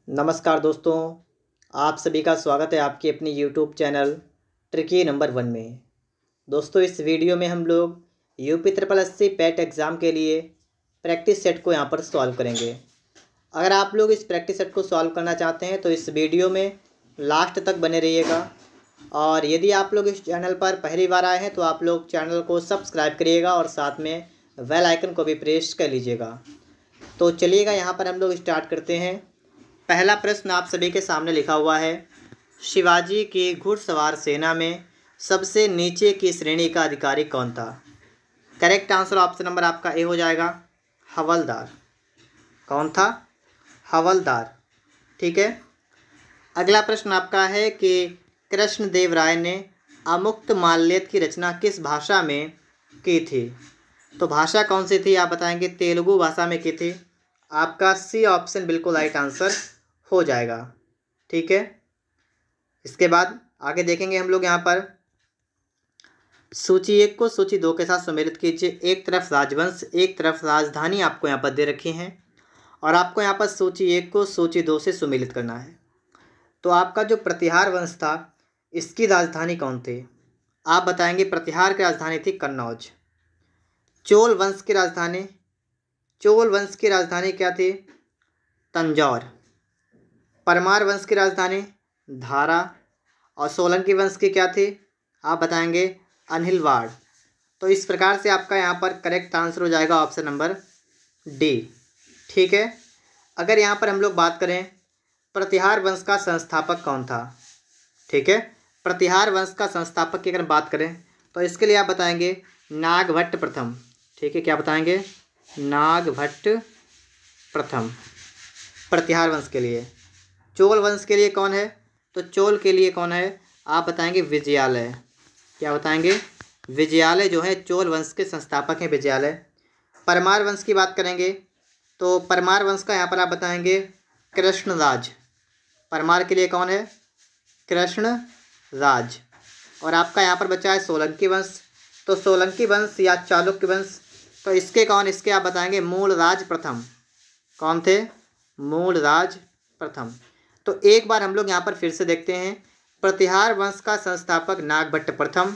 नमस्कार दोस्तों, आप सभी का स्वागत है आपके अपने YouTube चैनल ट्रिकी नंबर 1 में। दोस्तों, इस वीडियो में हम लोग UP triple SC PAT exam के लिए प्रैक्टिस सेट को यहाँ पर सॉल्व करेंगे। अगर आप लोग इस प्रैक्टिस सेट को सॉल्व करना चाहते हैं तो इस वीडियो में लास्ट तक बने रहिएगा। और यदि आप लोग इस चैनल पर पहली बार आए हैं तो आप लोग चैनल को सब्सक्राइब करिएगा और साथ में बेल आइकन को भी प्रेस कर लीजिएगा। तो चलिएगा, यहाँ पर हम लोग स्टार्ट करते हैं। पहला प्रश्न आप सभी के सामने लिखा हुआ है, शिवाजी की घुड़सवार सेना में सबसे नीचे की श्रेणी का अधिकारी कौन था? करेक्ट आंसर ऑप्शन नंबर आपका ए हो जाएगा, हवलदार। कौन था? हवलदार। ठीक है। अगला प्रश्न आपका है कि कृष्णदेव राय ने अमुक्त माल्यद की रचना किस भाषा में की थी? तो भाषा कौन सी थी आप बताएंगे? तेलुगु भाषा में की थी। आपका सी ऑप्शन बिल्कुल राइट आंसर हो जाएगा। ठीक है। इसके बाद आगे देखेंगे हम लोग यहाँ पर सूची 1 को सूची 2 के साथ सम्मिलित कीजिए। एक तरफ राजवंश, एक तरफ राजधानी आपको यहाँ पर दे रखी हैं और आपको यहाँ पर सूची 1 को सूची 2 से सम्मिलित करना है। तो आपका जो प्रतिहार वंश था, इसकी राजधानी कौन थी? आप बताएंगे प्रतिहार की राजधानी थी कन्नौज। चोल वंश की राजधानी क्या थी? तंजौर। परमार वंश की राजधानी धारा। और सोलंकी वंश की क्या थी? आप बताएंगे अनहिलवाड़। तो इस प्रकार से आपका यहाँ पर करेक्ट आंसर हो जाएगा ऑप्शन नंबर डी। ठीक है। अगर यहाँ पर हम लोग बात करें प्रतिहार वंश का संस्थापक कौन था? ठीक है। प्रतिहार वंश का संस्थापक की अगर बात करें तो इसके लिए आप बताएंगे नागभट्ट प्रथम। ठीक है, क्या बताएंगे? नागभट्ट प्रथम प्रतिहार वंश के लिए। चोल वंश के लिए कौन है? तो चोल के लिए कौन है? आप बताएंगे विजयालय। क्या बताएंगे? विजयालय जो है चोल वंश के संस्थापक हैं, विजयालय। परमार वंश की बात करेंगे तो परमार वंश का यहाँ पर आप बताएंगे कृष्णराज। परमार के लिए कौन है? कृष्णराज। और आपका यहाँ पर बचा है सोलंकी वंश। तो सोलंकी वंश या चालुक्य वंश, तो इसके कौन? इसके आप बताएंगे मूलराज प्रथम। कौन थे? मूलराज प्रथम। तो एक बार हम लोग यहाँ पर फिर से देखते हैं। प्रतिहार वंश का संस्थापक नागभट्ट प्रथम,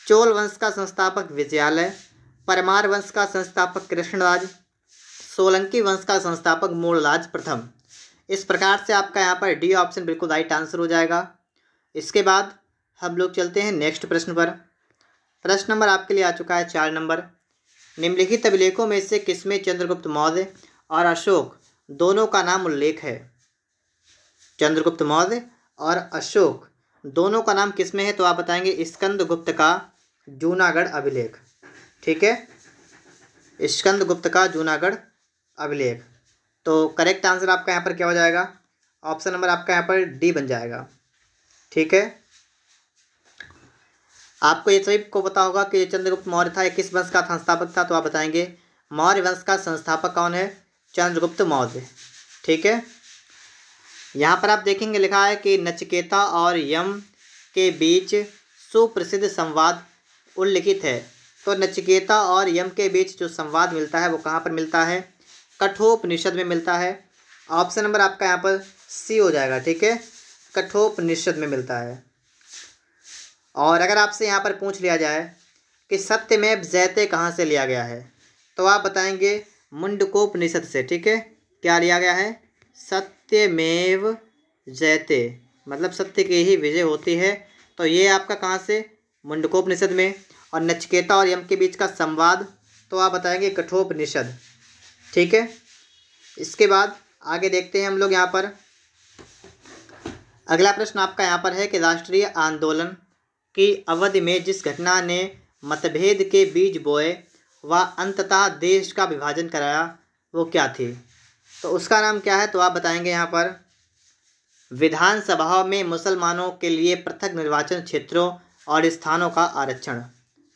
चोल वंश का संस्थापक विजयालय, परमार वंश का संस्थापक कृष्णराज, सोलंकी वंश का संस्थापक मूलराज प्रथम। इस प्रकार से आपका यहाँ पर डी ऑप्शन बिल्कुल राइट आंसर हो जाएगा। इसके बाद हम लोग चलते हैं नेक्स्ट प्रश्न पर। प्रश्न नंबर आपके लिए आ चुका है 4 नंबर। निम्नलिखित अभिलेखों में से किसमें चंद्रगुप्त मौर्य और अशोक दोनों का नाम उल्लेख है? चंद्रगुप्त मौर्य और अशोक दोनों का नाम किसमें है? तो आप बताएंगे स्कंदगुप्त का जूनागढ़ अभिलेख। ठीक है, स्कंदगुप्त का जूनागढ़ अभिलेख। तो करेक्ट आंसर आपका यहाँ पर क्या हो जाएगा? ऑप्शन नंबर आपका यहाँ पर डी बन जाएगा। ठीक है। आपको ये सभी को पता होगा कि चंद्रगुप्त मौर्य था, किस वंश का संस्थापक था? तो आप बताएंगे मौर्य वंश का संस्थापक कौन है? चंद्रगुप्त मौर्य। ठीक है। यहाँ पर आप देखेंगे लिखा है कि नचिकेता और यम के बीच सुप्रसिद्ध संवाद उल्लिखित है। तो नचिकेता और यम के बीच जो संवाद मिलता है वो कहाँ पर मिलता है? कठोपनिषद में मिलता है। ऑप्शन नंबर आपका यहाँ पर सी हो जाएगा। ठीक है, कठोपनिषद में मिलता है। और अगर आपसे यहाँ पर पूछ लिया जाए कि सत्यमेव जयते कहाँ से लिया गया है, तो आप बताएंगे मुंडकोपनिषद से। ठीक है, क्या लिया गया है? सत्यमेव जयते, मतलब सत्य की ही विजय होती है। तो ये आपका कहाँ से? मुंडकोपनिषद में। और नचिकेता और यम के बीच का संवाद, तो आप बताएंगे कठोपनिषद। ठीक है। इसके बाद आगे देखते हैं हम लोग यहाँ पर। अगला प्रश्न आपका यहाँ पर है कि राष्ट्रीय आंदोलन की अवधि में जिस घटना ने मतभेद के बीज बोए व अंततः देश का विभाजन कराया, वो क्या थी? तो उसका नाम क्या है? तो आप बताएंगे यहाँ पर विधानसभा में मुसलमानों के लिए पृथक निर्वाचन क्षेत्रों और स्थानों का आरक्षण।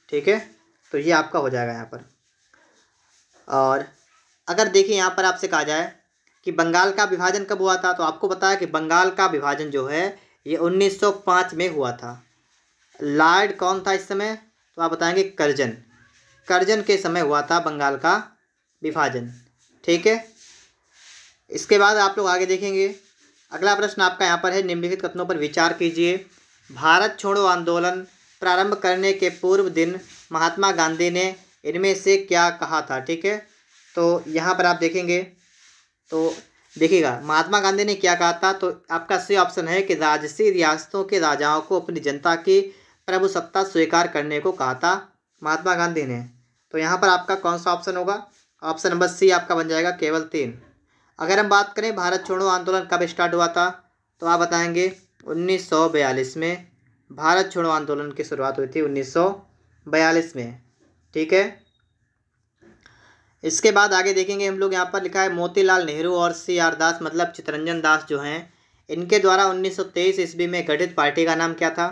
ठीक है, तो ये आपका हो जाएगा यहाँ पर। और अगर देखिए यहाँ पर आपसे कहा जाए कि बंगाल का विभाजन कब हुआ था, तो आपको पता है कि बंगाल का विभाजन जो है ये 1905 में हुआ था। लॉर्ड कौन था इस समय? तो आप बताएंगे कर्जन के समय हुआ था बंगाल का विभाजन। ठीक है। इसके बाद आप लोग आगे देखेंगे अगला प्रश्न आपका यहाँ पर है, निम्नलिखित कथनों पर विचार कीजिए। भारत छोड़ो आंदोलन प्रारंभ करने के पूर्व दिन महात्मा गांधी ने इनमें से क्या कहा था। ठीक है, तो यहाँ पर आप देखेंगे तो देखिएगा महात्मा गांधी ने क्या कहा था। तो आपका सही ऑप्शन है कि राजसी रियासतों के राजाओं को अपनी जनता की प्रभुसत्ता स्वीकार करने को कहा था महात्मा गांधी ने। तो यहाँ पर आपका कौन सा ऑप्शन होगा? ऑप्शन नंबर सी आपका बन जाएगा, केवल 3। अगर हम बात करें भारत छोड़ो आंदोलन कब स्टार्ट हुआ था, तो आप बताएंगे 1942 में भारत छोड़ो आंदोलन की शुरुआत हुई थी 1942 में। ठीक है, इसके बाद आगे देखेंगे हम लोग, यहाँ पर लिखा है मोतीलाल नेहरू और CR दास मतलब चित्तरंजन दास जो हैं, इनके द्वारा 1923 ईस्वी में गठित पार्टी का नाम क्या था?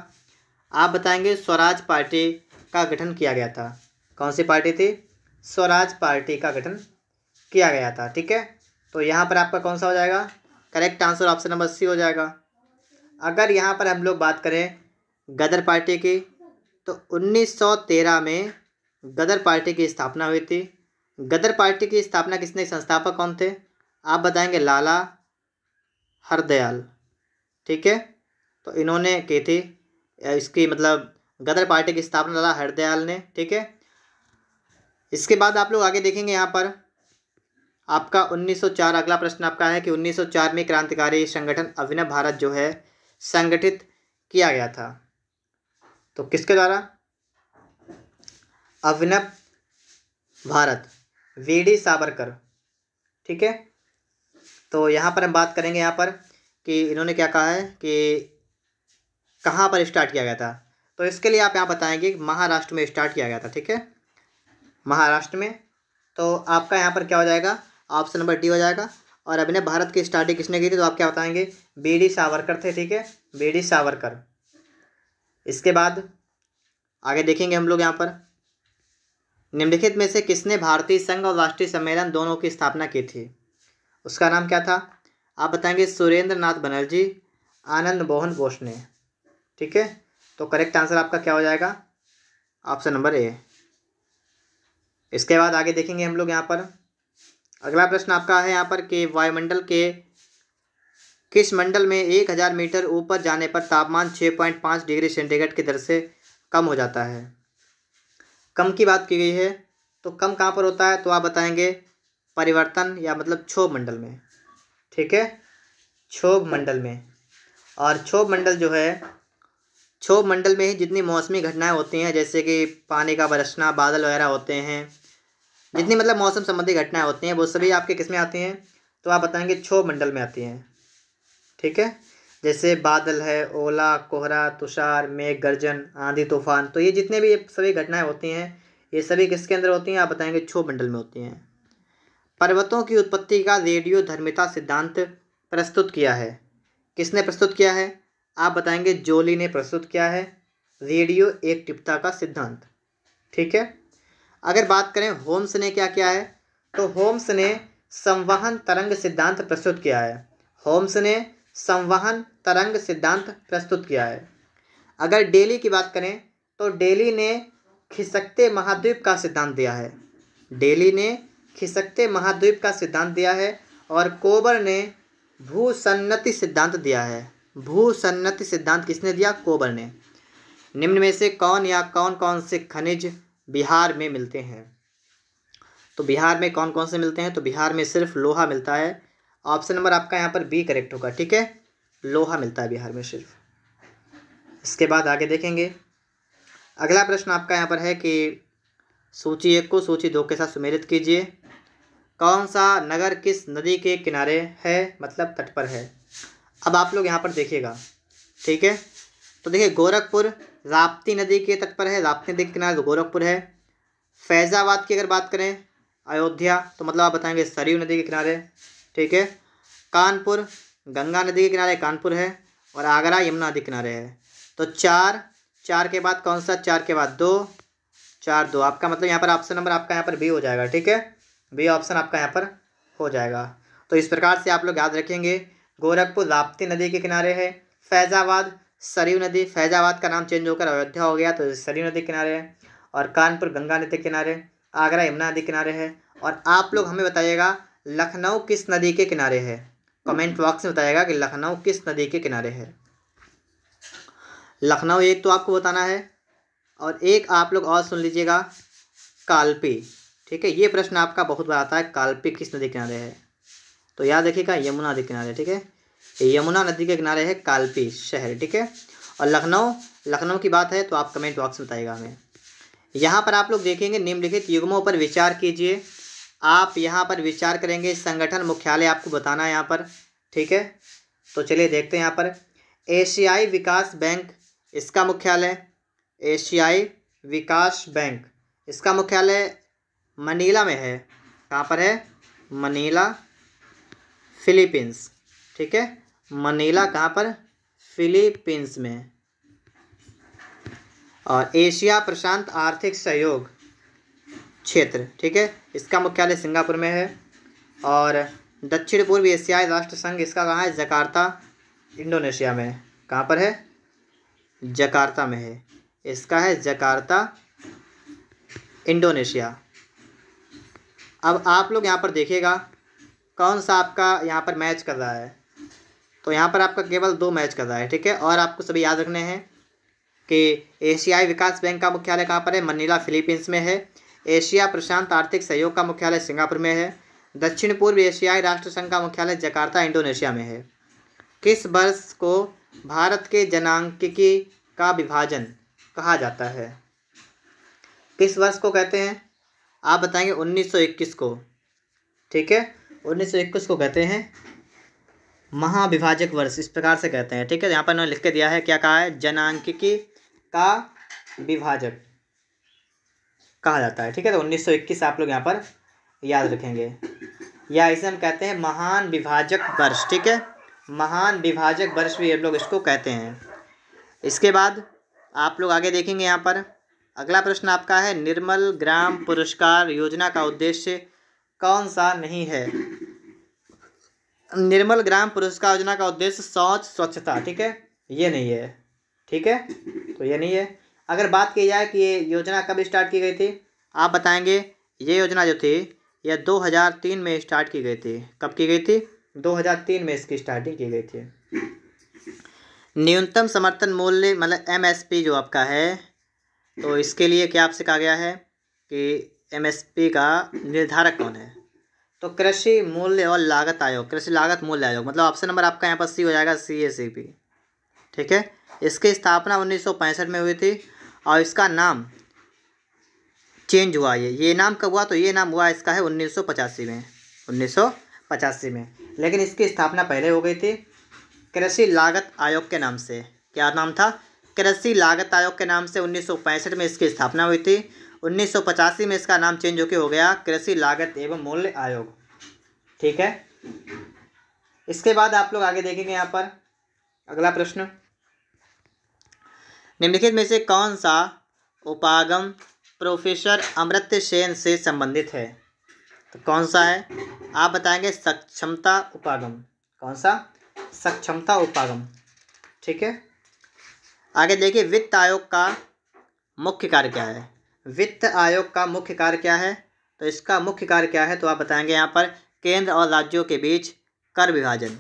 आप बताएंगे स्वराज पार्टी का गठन किया गया था। कौन सी पार्टी थी? स्वराज पार्टी का गठन किया गया था। ठीक है, तो यहाँ पर आपका कौन सा हो जाएगा? Correct answer option number C हो जाएगा। अगर यहाँ पर हम लोग बात करें गदर पार्टी की, तो 1913 में गदर पार्टी की स्थापना हुई थी। गदर पार्टी की स्थापना किसने, संस्थापक कौन थे? आप बताएंगे लाला हरदयाल। ठीक है, तो इन्होंने की थी इसकी मतलब गदर पार्टी की स्थापना लाला हरदयाल ने। ठीक है, इसके बाद आप लोग आगे देखेंगे यहाँ पर आपका 1904 अगला प्रश्न आपका है कि 1904 में क्रांतिकारी संगठन अभिनव भारत जो है संगठित किया गया था। तो किसके द्वारा? अभिनव भारत, VD सावरकर। ठीक है, तो यहाँ पर हम बात करेंगे यहाँ पर कि इन्होंने क्या कहा है कि कहाँ पर स्टार्ट किया गया था। तो इसके लिए आप यहाँ बताएंगे महाराष्ट्र में स्टार्ट किया गया था। ठीक है, महाराष्ट्र में। तो आपका यहाँ पर क्या हो जाएगा? ऑप्शन नंबर डी हो जाएगा। और अभिनव भारत की स्टार्टिंग किसने की थी? तो आप क्या बताएंगे? BD सावरकर थे। ठीक है, BD सावरकर। इसके बाद आगे देखेंगे हम लोग यहाँ पर, निम्नलिखित में से किसने भारतीय संघ और राष्ट्रीय सम्मेलन दोनों की स्थापना की थी? उसका नाम क्या था? आप बताएंगे सुरेंद्र नाथ बनर्जी, आनंद मोहन बोस ने। ठीक है, तो करेक्ट आंसर आपका क्या हो जाएगा? Option number A. इसके बाद आगे देखेंगे हम लोग यहाँ पर, अगला प्रश्न आपका है यहाँ पर कि वायुमंडल के किस मंडल में 1000 मीटर ऊपर जाने पर तापमान 6.5 डिग्री सेंटीग्रेड की दर से कम हो जाता है? कम की बात की गई है, तो कम कहाँ पर होता है? तो आप बताएंगे परिवर्तन या मतलब क्षोभ मंडल में। ठीक है, क्षोभ मंडल में। और क्षोभ मंडल जो है, क्षोभ मंडल में ही जितनी मौसमी घटनाएं होती हैं, जैसे कि पानी का बरसना, बादल वगैरह होते हैं, जितनी मतलब मौसम संबंधी घटनाएं होती हैं, वो सभी आपके किस में आती हैं? तो आप बताएंगे क्षोभ मंडल में आती हैं। ठीक है, जैसे बादल है, ओला, कोहरा, तुषार, मेघ गर्जन, आंधी तूफान, तो ये जितने भी सभी घटनाएं होती हैं, ये सभी किसके अंदर होती हैं? आप बताएंगे क्षोभ मंडल में होती हैं। पर्वतों की उत्पत्ति का रेडियोधर्मिता सिद्धांत प्रस्तुत किया है? किसने प्रस्तुत किया है? आप बताएंगे जोली ने प्रस्तुत किया है रेडियो एक्टिवता का सिद्धांत। ठीक है, अगर बात करें होम्स ने क्या किया है, तो होम्स ने संवहन तरंग सिद्धांत प्रस्तुत किया है। होम्स ने संवहन तरंग सिद्धांत प्रस्तुत किया है। अगर डेली की बात करें, तो डेली ने खिसकते महाद्वीप का सिद्धांत दिया है। डेली ने खिसकते महाद्वीप का सिद्धांत दिया है। और कोबर ने भूसन्नति सिद्धांत दिया है। भूसन्नति सिद्धांत किसने दिया? कोबर ने। निम्न में से कौन या कौन कौन से खनिज बिहार में मिलते हैं? तो बिहार में कौन कौन से मिलते हैं? तो बिहार में सिर्फ लोहा मिलता है। ऑप्शन नंबर आपका यहाँ पर बी करेक्ट होगा। ठीक है, लोहा मिलता है बिहार में सिर्फ। इसके बाद आगे देखेंगे, अगला प्रश्न आपका यहाँ पर है कि सूची 1 को सूची 2 के साथ सुमेलित कीजिए। कौन सा नगर किस नदी के किनारे है, मतलब तट पर है? अब आप लोग यहाँ पर देखिएगा। ठीक है, तो देखिए गोरखपुर राप्ती नदी के तट पर है, राप्ती नदी के किनारे तो गोरखपुर है। फैज़ाबाद की अगर बात करें, अयोध्या, तो मतलब आप बताएंगे सरयू नदी के किनारे। ठीक है, कानपुर गंगा नदी के किनारे कानपुर है। और आगरा यमुना नदी के किनारे है। तो 4 के बाद कौन सा? 4 के बाद 2, 4 2 आपका मतलब यहाँ पर ऑप्शन नंबर आपका यहाँ पर बी हो जाएगा। ठीक है, बी ऑप्शन आपका यहाँ पर हो जाएगा। तो इस प्रकार से आप लोग याद रखेंगे, गोरखपुर राप्ती नदी के किनारे है, फैज़ाबाद सरयू नदी, फैज़ाबाद का नाम चेंज होकर अयोध्या हो गया तो सरयू नदी के किनारे है। और कानपुर गंगा नदी के किनारे, आगरा यमुना नदी के किनारे है। और आप लोग हमें बताइएगा लखनऊ किस नदी के किनारे है? कमेंट बॉक्स में बताइएगा कि लखनऊ किस नदी के किनारे है। लखनऊ एक तो आपको बताना है, और एक आप लोग और सुन लीजिएगा, कालपी। ठीक है, ये प्रश्न आपका बहुत बार आता है, कालपी किस नदी के किनारे है? तो याद रखिएगा यमुना नदी के किनारे। ठीक है, यमुना नदी के किनारे है कालपी शहर। ठीक है, और लखनऊ की बात है तो आप कमेंट बॉक्स में बताइएगा हमें। यहाँ पर आप लोग देखेंगे निम्नलिखित युग्मों पर विचार कीजिए। आप यहाँ पर विचार करेंगे, संगठन मुख्यालय आपको बताना है यहाँ पर। ठीक है, तो चलिए देखते हैं यहाँ पर। एशियाई विकास बैंक, इसका मुख्यालय, एशियाई विकास बैंक, इसका मुख्यालय मनीला में है। कहाँ पर है? Manila, Philippines. ठीक है, मनीला कहाँ पर? फिलीपींस में। और एशिया प्रशांत आर्थिक सहयोग क्षेत्र, ठीक है, इसका मुख्यालय सिंगापुर में है। और दक्षिण पूर्व एशियाई राष्ट्र संघ, इसका कहाँ है? जकार्ता, इंडोनेशिया में। कहाँ पर है? जकार्ता में है। इसका है जकार्ता, इंडोनेशिया। अब आप लोग यहाँ पर देखिएगा कौन सा आपका यहाँ पर मैच कर रहा है। तो यहाँ पर आपका केवल 2 मैच कर रहा है। ठीक है, और आपको सभी याद रखने हैं कि एशियाई विकास बैंक का मुख्यालय कहाँ पर है? मनीला, फिलीपींस में है। एशिया प्रशांत आर्थिक सहयोग का मुख्यालय सिंगापुर में है। दक्षिण पूर्व एशियाई राष्ट्र संघ का मुख्यालय जकार्ता, इंडोनेशिया में है। किस वर्ष को भारत के जनांकिकी का विभाजन कहा जाता है? किस वर्ष को कहते हैं? आप बताएंगे 1921 को। ठीक है, 1921 को कहते हैं महाविभाजक वर्ष, इस प्रकार से कहते हैं। ठीक है, यहाँ पर उन्होंने लिख के दिया है, क्या कहा है? जनांकिकी का विभाजक कहा जाता है। ठीक है, तो 1921 आप लोग यहाँ पर याद रखेंगे, या इसे हम कहते हैं महान विभाजक वर्ष। ठीक है, महान विभाजक वर्ष भी हम लोग इसको कहते हैं। इसके बाद आप लोग आगे देखेंगे यहाँ पर अगला प्रश्न आपका है, निर्मल ग्राम पुरस्कार योजना का उद्देश्य कौन सा नहीं है? निर्मल ग्राम पुरस्कार योजना का उद्देश्य शौच स्वच्छता, ठीक है, ये नहीं है। ठीक है, तो ये नहीं है। अगर बात की जाए कि ये योजना कब स्टार्ट की गई थी, आप बताएंगे ये योजना जो थी यह 2003 में स्टार्ट की गई थी। कब की गई थी? 2003 में इसकी स्टार्टिंग की गई थी। न्यूनतम समर्थन मूल्य मतलब MSP जो आपका है, तो इसके लिए क्या आपसे कहा गया है कि MSP का निर्धारक कौन है? तो कृषि मूल्य और लागत आयोग, कृषि लागत मूल्य आयोग, मतलब ऑप्शन नंबर आपका यहाँ पर सी हो जाएगा, CACP। ठीक है, इसकी स्थापना 1965 में हुई थी और इसका नाम चेंज हुआ। ये नाम कब हुआ? तो ये नाम हुआ इसका है 1985 में, 1985 में। लेकिन इसकी स्थापना पहले हो गई थी कृषि लागत आयोग के नाम से। क्या नाम था? कृषि लागत आयोग के नाम से 1965 में इसकी स्थापना हुई थी। 1985 में इसका नाम चेंज होकर हो गया कृषि लागत एवं मूल्य आयोग। ठीक है, इसके बाद आप लोग आगे देखेंगे यहाँ पर अगला प्रश्न, निम्नलिखित में से कौन सा उपागम प्रोफेसर अमर्त्य सेन से संबंधित है? तो कौन सा है? आप बताएंगे सक्षमता उपागम। कौन सा? सक्षमता उपागम। ठीक है, आगे देखिए वित्त आयोग का मुख्य कार्य क्या है? वित्त आयोग का मुख्य कार्य क्या है? तो इसका मुख्य कार्य क्या है तो आप बताएंगे यहाँ पर केंद्र और राज्यों के बीच कर विभाजन,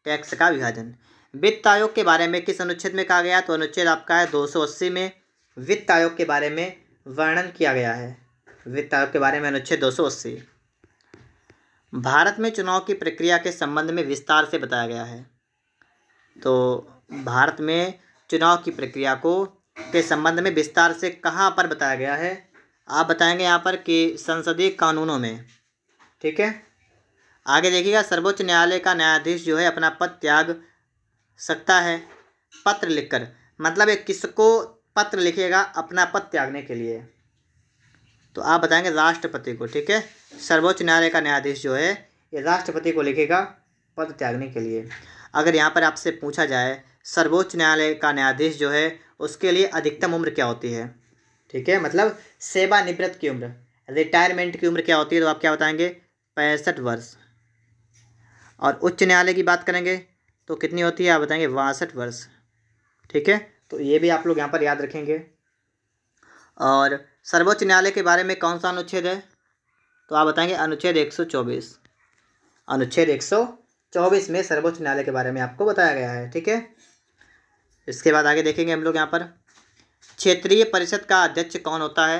टैक्स का विभाजन। वित्त आयोग के बारे में किस अनुच्छेद में कहा गया? तो अनुच्छेद आपका है 280 में वित्त आयोग के बारे में वर्णन किया गया है। वित्त आयोग के बारे में अनुच्छेद 280। भारत में चुनाव की प्रक्रिया के संबंध में विस्तार से बताया गया है। तो भारत में चुनाव की प्रक्रिया के संबंध में विस्तार से कहाँ पर बताया गया है? आप बताएंगे यहाँ पर कि संसदीय कानूनों में। ठीक है, आगे देखिएगा सर्वोच्च न्यायालय का न्यायाधीश जो है अपना पद त्याग सकता है पत्र लिखकर। मतलब एक किसको पत्र लिखेगा अपना पद त्यागने के लिए? तो आप बताएंगे राष्ट्रपति को। ठीक है, सर्वोच्च न्यायालय का न्यायाधीश जो है ये राष्ट्रपति को लिखेगा पद त्यागने के लिए। अगर यहाँ पर आपसे पूछा जाए सर्वोच्च न्यायालय का न्यायाधीश जो है उसके लिए अधिकतम उम्र क्या होती है? ठीक है, मतलब सेवानिवृत्त की उम्र, रिटायरमेंट की उम्र क्या होती है? तो आप क्या बताएंगे? 65 वर्ष। और उच्च न्यायालय की बात करेंगे तो कितनी होती है? आप बताएंगे 62 वर्ष। ठीक है, तो ये भी आप लोग यहाँ पर याद रखेंगे। और सर्वोच्च न्यायालय के बारे में कौन सा अनुच्छेद है? तो आप बताएंगे अनुच्छेद 124। अनुच्छेद 124 24 में सर्वोच्च न्यायालय के बारे में आपको बताया गया है। ठीक है, इसके बाद आगे देखेंगे हम लोग यहाँ पर क्षेत्रीय परिषद का अध्यक्ष कौन होता है।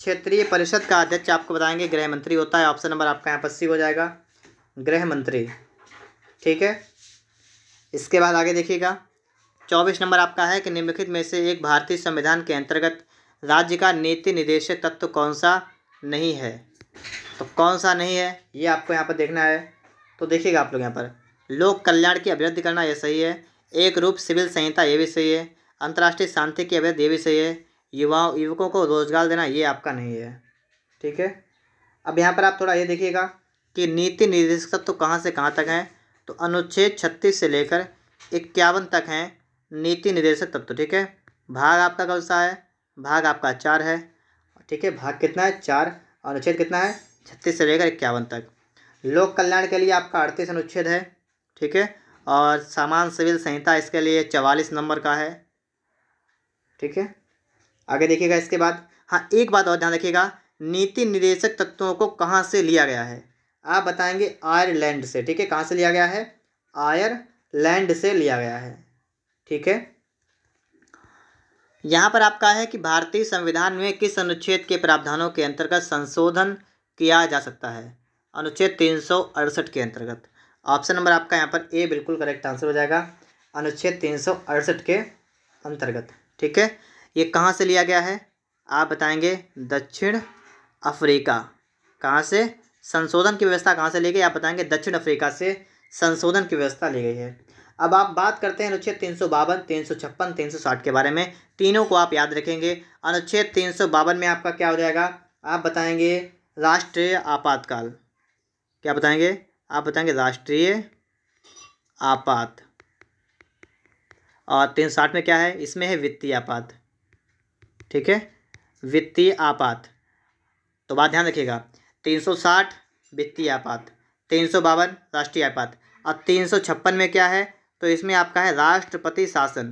क्षेत्रीय परिषद का अध्यक्ष आपको बताएंगे गृह मंत्री होता है। ऑप्शन नंबर आपका यहाँ पर सी हो जाएगा, गृह मंत्री। ठीक है, इसके बाद आगे देखिएगा 24 नंबर आपका है कि निम्नलिखित में से एक भारतीय संविधान के अंतर्गत राज्य का नीति निर्देशक तत्व कौन सा नहीं है। तो कौन सा नहीं है ये आपको यहाँ पर देखना है। तो देखिएगा आप लोग यहाँ पर लोक कल्याण की अभिवृद्धि करना ये सही है, एक रूप सिविल संहिता ये भी सही है, अंतर्राष्ट्रीय शांति की अभिवृद्धि ये भी सही है, युवकों को रोजगार देना ये आपका नहीं है। ठीक है, अब यहाँ पर आप थोड़ा ये देखिएगा कि नीति निर्देशक तत्व कहाँ से कहाँ तक हैं। तो अनुच्छेद 36 से लेकर 51 तक हैं नीति निर्देशक तत्व। ठीक है, भाग आपका कौन सा है, भाग आपका 4 है। ठीक है, भाग कितना है 4, अनुच्छेद कितना है 36 से लेकर 51 तक। लोक कल्याण के लिए आपका 38 अनुच्छेद है। ठीक है, और सामान्य सिविल संहिता इसके लिए 44 नंबर का है। ठीक है, आगे देखिएगा इसके बाद। हाँ, एक बात और ध्यान रखिएगा, नीति निर्देशक तत्वों को कहाँ से लिया गया है आप बताएंगे आयरलैंड से। ठीक है, कहाँ से लिया गया है, आयरलैंड से लिया गया है। ठीक है, यहाँ पर आपका है कि भारतीय संविधान में किस अनुच्छेद के प्रावधानों के अंतर्गत संशोधन किया जा सकता है। अनुच्छेद 368 के अंतर्गत। ऑप्शन नंबर आपका यहाँ पर ए बिल्कुल करेक्ट आंसर हो जाएगा, अनुच्छेद 368 के अंतर्गत। ठीक है, ये कहाँ से लिया गया है आप बताएंगे दक्षिण अफ्रीका। कहाँ से संशोधन की व्यवस्था कहाँ से ली गई आप बताएंगे दक्षिण अफ्रीका से संशोधन की व्यवस्था ली गई है। अब आप बात करते हैं अनुच्छेद 352, 356, 360 के बारे में। तीनों को आप याद रखेंगे। अनुच्छेद 352 में आपका क्या हो जाएगा आप बताएंगे राष्ट्रीय आपातकाल। क्या बताएंगे आप बताएंगे राष्ट्रीय आपात। और 360 में क्या है, इसमें है वित्तीय आपात। ठीक है, वित्तीय आपात। तो बात ध्यान रखिएगा 360 वित्तीय आपात, 352 राष्ट्रीय आपात, और 356 में क्या है तो इसमें आपका है राष्ट्रपति शासन।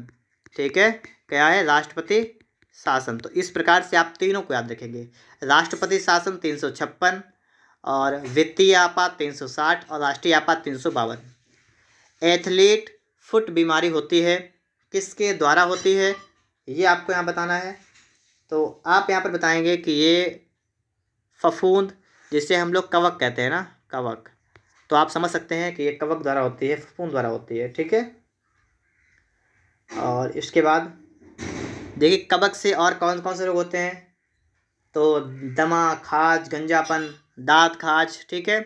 ठीक है, क्या है राष्ट्रपति शासन। तो इस प्रकार से आप तीनों को याद रखेंगे, राष्ट्रपति शासन 356 और वित्तीय आपात 360 और राष्ट्रीय आपात 352। एथलीट फुट बीमारी होती है किसके द्वारा होती है ये आपको यहाँ बताना है। तो आप यहाँ पर बताएंगे कि ये फफूंद जिसे हम लोग कवक कहते हैं ना, कवक, तो आप समझ सकते हैं कि ये कवक द्वारा होती है, फफूंद द्वारा होती है। ठीक है, और इसके बाद देखिए कवक से और कौन कौन से रोग होते हैं तो दमा, खाज, गंजापन, दांत खाज। ठीक है,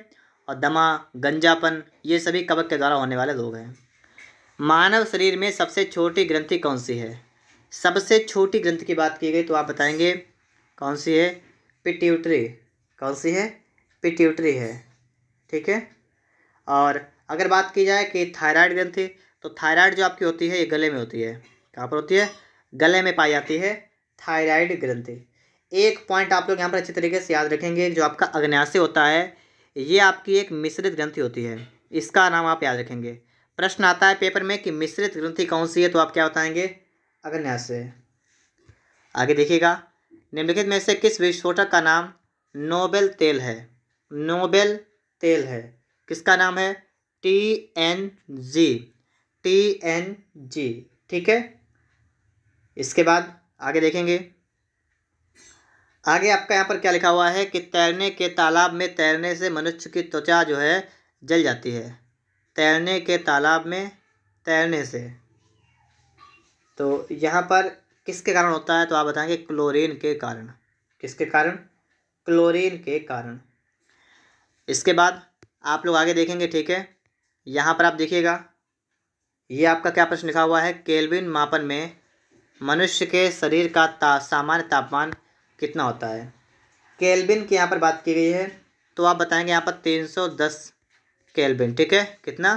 और दमा, गंजापन ये सभी कवक के द्वारा होने वाले रोग हैं। मानव शरीर में सबसे छोटी ग्रंथि कौन सी है। सबसे छोटी ग्रंथि की बात की गई तो आप बताएंगे कौन सी है, पिट्यूटरी। कौन सी है, पिट्यूटरी है। ठीक है, और अगर बात की जाए कि थायराइड ग्रंथि तो थायराइड जो आपकी होती है ये गले में होती है। कहाँ पर होती है, गले में पाई जाती है थायराइड ग्रंथि। एक पॉइंट आप लोग यहाँ पर अच्छी तरीके से याद रखेंगे, जो आपका अग्न्याशय होता है ये आपकी एक मिश्रित ग्रंथि होती है, इसका नाम आप याद रखेंगे। प्रश्न आता है पेपर में कि मिश्रित ग्रंथि कौन सी है तो आप क्या बताएंगे अग्न्याशय। आगे देखिएगा निम्नलिखित में से किस विस्फोटक का नाम नोबेल तेल है। नोबेल तेल है, किसका नाम है, TNG। ठीक है, इसके बाद आगे देखेंगे। आगे आपका यहाँ पर क्या लिखा हुआ है कि तैरने के तालाब में तैरने से मनुष्य की त्वचा जो है जल जाती है। तैरने के तालाब में तैरने से, तो यहाँ पर किसके कारण होता है तो आप बताएंगे क्लोरीन के कारण। किसके कारण, क्लोरीन के कारण। इसके बाद आप लोग आगे देखेंगे। ठीक है, यहाँ पर आप देखिएगा ये आपका क्या प्रश्न लिखा हुआ है, केल्विन मापन में मनुष्य के शरीर का सामान्य तापमान कितना होता है। केल्विन की यहाँ पर बात की गई है तो आप बताएंगे यहाँ पर 310 केल्विन। ठीक है, कितना,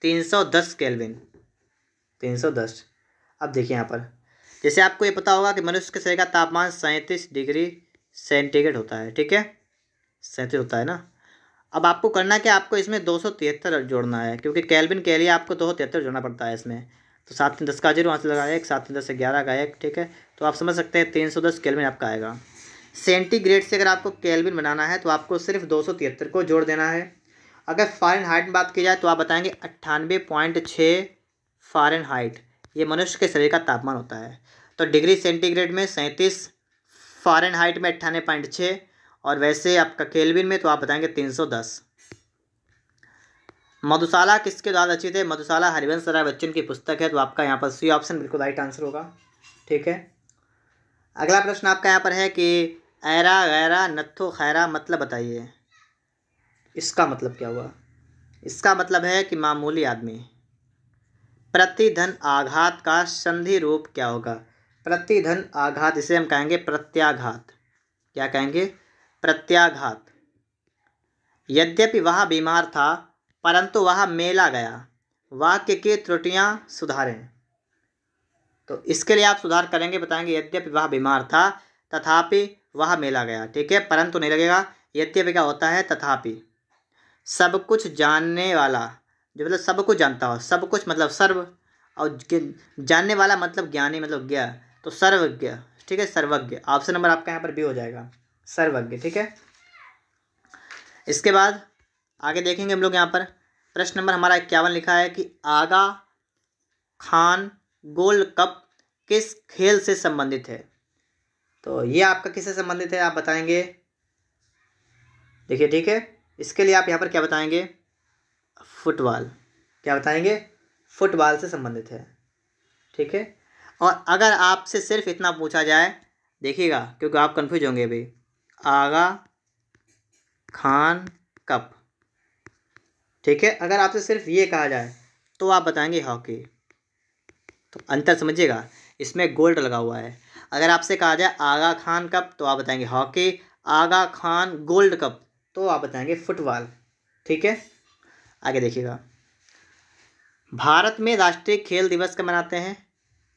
310 केल्विन, 310। अब देखिए यहाँ पर जैसे आपको ये पता होगा कि मनुष्य के शरीर का तापमान 37 डिग्री सेंटीग्रेड होता है। ठीक है, 37 होता है ना। अब आपको करना क्या, आपको इसमें 273 जोड़ना है, क्योंकि केल्विन के लिए आपको 273 जोड़ना पड़ता है इसमें। तो 7 3 10 का 0 वहाँ से लगाया 1, 7 3 10 से 11 का 1। ठीक है, तो आप समझ सकते हैं 310 केल्विन आपका आएगा। सेंटीग्रेड से अगर आपको केल्विन बनाना है तो आपको सिर्फ 273 को जोड़ देना है। अगर फ़ारेनहाइट में बात की जाए तो आप बताएंगे 98.6 फ़ारेनहाइट, ये मनुष्य के शरीर का तापमान होता है। तो डिग्री सेंटीग्रेड में 37, फ़ारेनहाइट में 98.6, और वैसे आपका केल्विन में तो आप बताएंगे 310। मधुशाला किसके द्वारा रचित है? मधुशाला हरिवंश राय बच्चन की पुस्तक है, तो आपका यहाँ पर सी ऑप्शन बिल्कुल राइट आंसर होगा। ठीक है, अगला प्रश्न आपका यहाँ पर है कि ऐरा गैरा नत्थो खैरा मतलब बताइए, इसका मतलब क्या हुआ? इसका मतलब है कि मामूली आदमी। प्रतिधन आघात का संधि रूप क्या होगा? प्रतिधन आघात, इसे हम कहेंगे प्रत्याघात। क्या कहेंगे? प्रत्याघात। यद्यपि वह बीमार था परंतु वह मेला गया, वाक्य की त्रुटियां सुधारें। तो इसके लिए आप सुधार करेंगे, बताएंगे यद्यपि वह बीमार था तथापि वह मेला गया। ठीक है, परंतु नहीं लगेगा, यद्यपि क्या होता है? तथापि। सब कुछ जानने वाला, जो मतलब सब कुछ जानता हो, सब कुछ मतलब सर्व, और जानने वाला मतलब ज्ञानी, मतलब ज्ञ, तो सर्वज्ञ। ठीक है, सर्वज्ञ। ऑप्शन नंबर आपका यहाँ पर बी हो जाएगा, सर्वज्ञ। ठीक है, इसके बाद आगे देखेंगे हम लोग। यहाँ पर प्रश्न नंबर हमारा 51 लिखा है कि आगा खान गोल्ड कप किस खेल से संबंधित है? तो ये आपका किससे संबंधित है आप बताएंगे? देखिए, ठीक है, इसके लिए आप यहाँ पर क्या बताएंगे? फुटबॉल। क्या बताएंगे? फुटबॉल से संबंधित है। ठीक है, और अगर आपसे सिर्फ इतना पूछा जाए, देखिएगा क्योंकि आप कंफ्यूज होंगे भाई, आगा खान कप। ठीक है, अगर आपसे सिर्फ ये कहा जाए तो आप बताएंगे हॉकी। तो अंतर समझिएगा, इसमें गोल्ड लगा हुआ है। अगर आपसे कहा जाए आगा खान कप तो आप बताएंगे हॉकी, आगा खान गोल्ड कप तो आप बताएंगे फुटबॉल। ठीक है, आगे देखिएगा। भारत में राष्ट्रीय खेल दिवस कब मनाते हैं?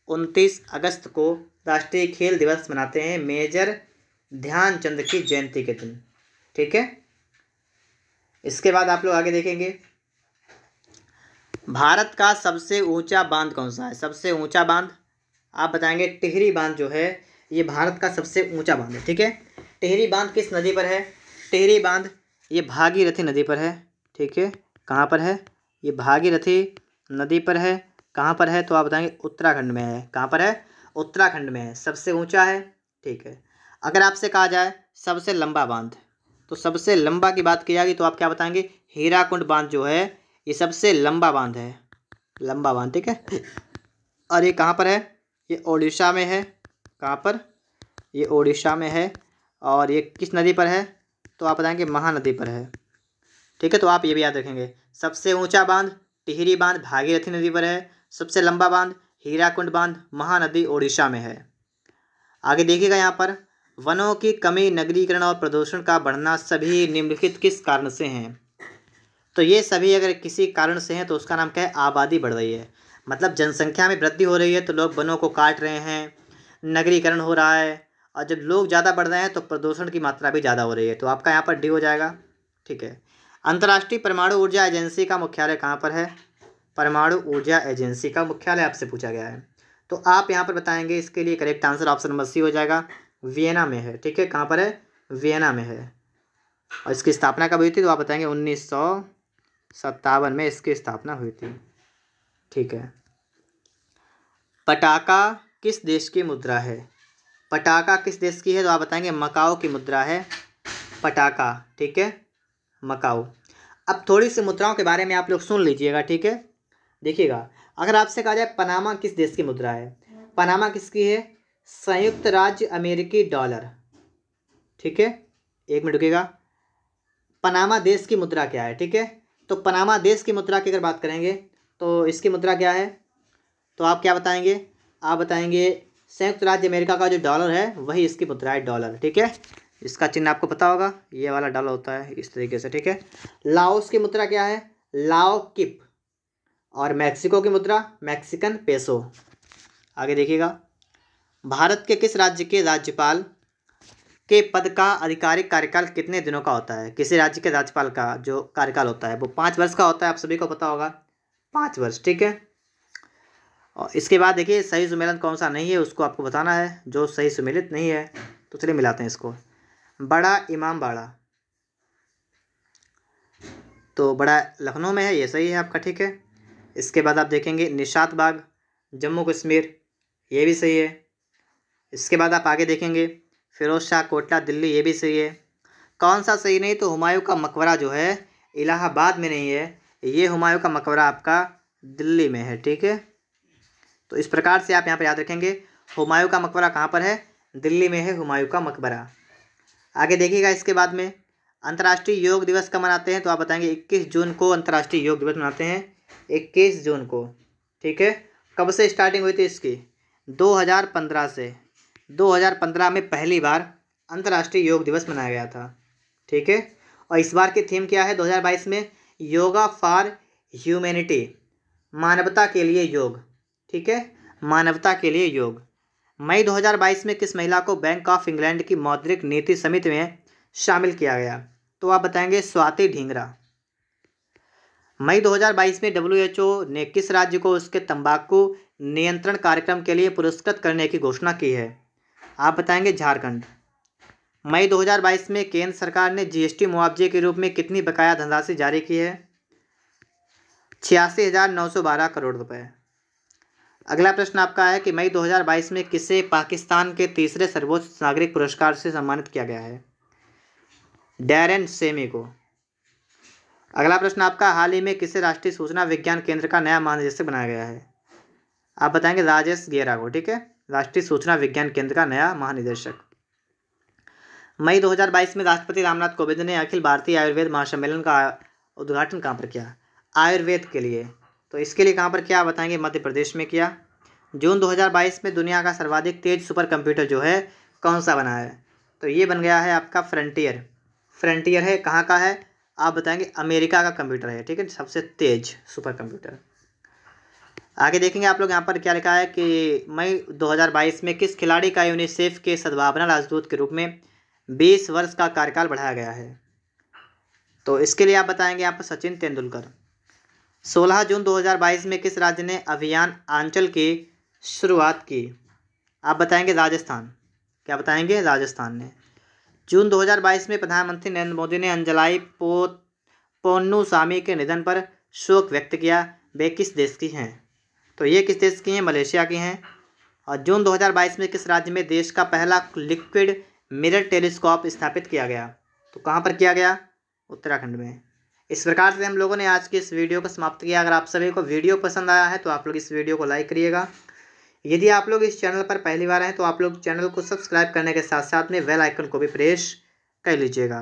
29 अगस्त को राष्ट्रीय खेल दिवस मनाते हैं, मेजर ध्यानचंद की जयंती के दिन। ठीक है, इसके बाद आप लोग आगे देखेंगे, भारत का सबसे ऊंचा बांध कौन सा है? सबसे ऊंचा बांध आप बताएंगे टिहरी बांध जो है, ये भारत का सबसे ऊंचा बांध है। ठीक है, टिहरी बांध किस नदी पर है? टिहरी बांध ये भागीरथी नदी पर है। ठीक है, कहाँ पर है? ये भागीरथी नदी पर है। कहाँ पर है? तो आप बताएंगे उत्तराखंड में है। कहाँ पर है? उत्तराखंड में है, सबसे ऊंचा है। ठीक है, अगर आपसे कहा जाए सबसे लंबा बांध, तो सबसे लंबा की बात की जाएगी तो आप क्या बताएंगे? हीराकुंड बांध जो है ये सबसे लंबा बांध है, लंबा बांध। ठीक है, और ये कहाँ पर है? ये ओडिशा में है। कहाँ पर? ये ओडिशा में है। और ये किस नदी पर है? तो आप बताएंगे महानदी पर है। ठीक है, तो आप ये भी याद रखेंगे, सबसे ऊंचा बांध टिहरी बांध भागीरथी नदी पर है, सबसे लंबा बांध हीराकुंड बांध महानदी ओडिशा में है। आगे देखिएगा, यहाँ पर वनों की कमी, नगरीकरण और प्रदूषण का बढ़ना सभी निम्नलिखित किस कारण से हैं? तो ये सभी अगर किसी कारण से हैं तो उसका नाम क्या है? आबादी बढ़ रही है, मतलब जनसंख्या में वृद्धि हो रही है तो लोग वनों को काट रहे हैं, नगरीकरण हो रहा है, और जब लोग ज़्यादा बढ़ रहे हैं तो प्रदूषण की मात्रा भी ज़्यादा हो रही है। तो आपका यहाँ पर डी हो जाएगा। ठीक है, अंतर्राष्ट्रीय परमाणु ऊर्जा एजेंसी का मुख्यालय कहाँ पर है? परमाणु ऊर्जा एजेंसी का मुख्यालय आपसे पूछा गया है, तो आप यहाँ पर बताएंगे इसके लिए correct answer option number C हो जाएगा, वियना में है। ठीक है, कहाँ पर है? वियना में है। और इसकी स्थापना कब हुई थी? तो आप बताएंगे 1957 में इसकी स्थापना हुई थी। ठीक है, पटाका किस देश की मुद्रा है? पटाका किस देश की है? तो आप बताएंगे मकाओ की मुद्रा है पटाका। ठीक है, मकाओ। अब थोड़ी सी मुद्राओं के बारे में आप लोग सुन लीजिएगा। ठीक है, देखिएगा, अगर आपसे कहा जाए पनामा किस देश की मुद्रा है? पनामा किसकी है? संयुक्त राज्य अमेरिकी डॉलर। ठीक है, एक मिनट रुकिएगा, पनामा देश की मुद्रा क्या है? ठीक है, तो पनामा देश की मुद्रा की अगर बात करेंगे तो इसकी मुद्रा क्या है? तो आप क्या बताएंगे? आप बताएंगे संयुक्त राज्य अमेरिका का जो डॉलर है वही इसकी मुद्रा है, डॉलर। ठीक है, इसका चिन्ह आपको पता होगा, ये वाला डॉलर होता है इस तरीके से। ठीक है, लाओस की मुद्रा क्या है? लाओ किप। और मैक्सिको की मुद्रा मैक्सिकन पेसो। आगे देखिएगा, भारत के किस राज्य के राज्यपाल के पद का आधिकारिक कार्यकाल कितने दिनों का होता है? किसी राज्य के राज्यपाल का जो कार्यकाल होता है वो 5 वर्ष का होता है, आप सभी को पता होगा, 5 वर्ष। ठीक है, और इसके बाद देखिए सही सुमेलन कौन सा नहीं है उसको आपको बताना है, जो सही सुमेलित नहीं है। तो चलिए मिलाते हैं इसको। बड़ा इमामबाड़ा, तो बड़ा लखनऊ में है, ये सही है आपका, ठीक है। इसके बाद आप देखेंगे निशात बाग जम्मू कश्मीर, ये भी सही है। इसके बाद आप आगे देखेंगे फिरोज शाह कोटला दिल्ली, ये भी सही है। कौन सा सही नहीं, तो हुमायूं का मकबरा जो है इलाहाबाद में नहीं है, ये हुमायूं का मकबरा आपका दिल्ली में है, ठीक है। तो इस प्रकार से आप यहाँ पर याद रखेंगे हुमायूं का मकबरा कहाँ पर है, दिल्ली में है हुमायूं का मकबरा। आगे देखिएगा इसके बाद में अंतर्राष्ट्रीय योग दिवस कब मनाते हैं, तो आप बताएंगे 21 जून को अंतर्राष्ट्रीय योग दिवस मनाते हैं, 21 जून को, ठीक है। कब से स्टार्टिंग हुई थी इसकी, 2015 से। 2015 में पहली बार अंतर्राष्ट्रीय योग दिवस मनाया गया था, ठीक है। और इस बार की थीम क्या है 2022 में, योगा फॉर ह्यूमैनिटी, मानवता के लिए योग, ठीक है, मानवता के लिए योग। मई 2022 में किस महिला को बैंक ऑफ इंग्लैंड की मौद्रिक नीति समिति में शामिल किया गया, तो आप बताएंगे स्वाति ढींगरा। मई 2022 में WHO ने किस राज्य को उसके तंबाकू नियंत्रण कार्यक्रम के लिए पुरस्कृत करने की घोषणा की है, आप बताएंगे झारखंड। मई 2022 में केंद्र सरकार ने GST मुआवजे के रूप में कितनी बकाया धनराशि जारी की है, 86,912 करोड़ रुपए। अगला प्रश्न आपका है कि मई 2022 में किसे पाकिस्तान के तीसरे सर्वोच्च नागरिक पुरस्कार से सम्मानित किया गया है, डैरेन सेमी को। अगला प्रश्न आपका, हाल ही में किसे राष्ट्रीय सूचना विज्ञान केंद्र का नया महानिदेशक बनाया गया है, आप बताएंगे राजेश गेरा को, ठीक है, राष्ट्रीय सूचना विज्ञान केंद्र का नया महानिदेशक। मई 2022 में राष्ट्रपति रामनाथ कोविंद ने अखिल भारतीय आयुर्वेद महासम्मेलन का उद्घाटन कहाँ पर किया, आयुर्वेद के लिए, तो इसके लिए कहाँ पर किया, बताएंगे मध्य प्रदेश में किया। जून 2022 में दुनिया का सर्वाधिक तेज सुपर कंप्यूटर जो है कौन सा बना है, तो ये बन गया है आपका फ्रंटियर। फ्रंटियर है, कहाँ का है, आप बताएंगे अमेरिका का कंप्यूटर है, ठीक है, सबसे तेज सुपर कंप्यूटर। आगे देखेंगे आप लोग यहाँ पर क्या लिखा है कि मई 2022 में किस खिलाड़ी का यूनिसेफ के सद्भावना राजदूत के रूप में 20 वर्ष का कार्यकाल बढ़ाया गया है, तो इसके लिए आप बताएंगे यहाँ पर सचिन तेंदुलकर। 16 जून 2022 में किस राज्य ने अभियान आंचल की शुरुआत की, आप बताएंगे राजस्थान, क्या बताएंगे, राजस्थान ने। जून 2022 में प्रधानमंत्री नरेंद्र मोदी ने अंजलाई पोन्नुसामी के निधन पर शोक व्यक्त किया, वे किस देश की हैं, तो ये किस देश की हैं, मलेशिया की हैं। और जून 2022 में किस राज्य में देश का पहला लिक्विड मिरर टेलीस्कोप स्थापित किया गया, तो कहाँ पर किया गया, उत्तराखंड में। इस प्रकार से हम लोगों ने आज की इस वीडियो को समाप्त किया। अगर आप सभी को वीडियो पसंद आया है तो आप लोग इस वीडियो को लाइक करिएगा। यदि आप लोग इस चैनल पर पहली बार हैं तो आप लोग चैनल को सब्सक्राइब करने के साथ साथ में बेल आइकन को भी प्रेस कर लीजिएगा।